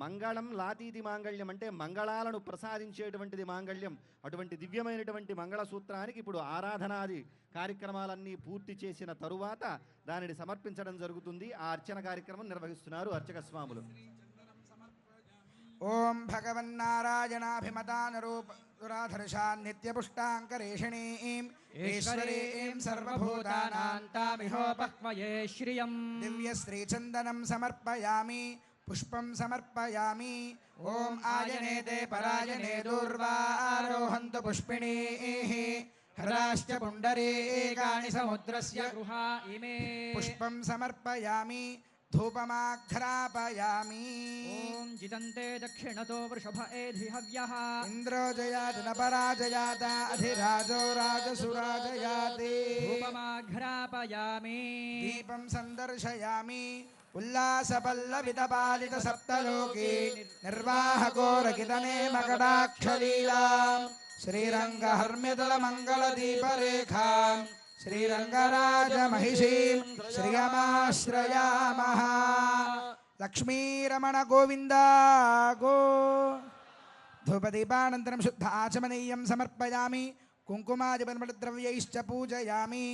మంగళం లాతీతి మాంగళ్యం అంటే మంగళాలను ప్రసాదించేటువంటిది మాంగళ్యం. అటువంటి దివ్యమైనటువంటి మంగళసూత్రానికి ఇప్పుడు ఆరాధనాది కార్యక్రమాలన్నీ పూర్తి చేసిన తరువాత దానిని సమర్పించడం జరుగుతుంది. ఆ అర్చన కార్యక్రమం నిర్వహిస్తున్నారు అర్చక స్వాములు. ఓం భగవన్నారాయణాభిమతానరూపదురాధర్షాన్ నిత్యపుష్టాంకరేషణీం ఈశ్వరీం సర్వభూతానాం తామిహోపహ్వయే శ్రియం దివ్యశ్రీచందనం సమర్పయామి పుష్పం సమర్పయామి. ఓం ఆయనేతే పరాయణే దూర్వారోహంతు పుష్పిణీః హరాశ్చ పుండరీకాని సముద్రస్య గృహా ఇమే పుష్పం సమర్పయామి ధూపమాఘ్రాపయామి. ఓం జితంతే దక్షిణతో వృషభ ఏధి హవ్యః ఇంద్రో జయాతి న పరాజయాత అధిరాజో రాజసురాజయాతి. ధూపమాఘ్రాపయామి దీపం సందర్శయామి ఉల్లాసపల్లవితపాలిత సప్తలోకి నిర్వాహకోరకితనే మకటాక్షలీలాం శ్రీరంగహర్మ్యతల మంగళదీపరేఖాం శ్రీరంగరాజమహిషీం శ్రియమాశ్రయామః. లక్ష్మీరమణ గోవింద గో. ధూపదీపానంతరం శుద్ధ ఆచమనీయం సమర్పయామి కుంకుమాదిపద్రవ్యైశ్చ పూజయామి.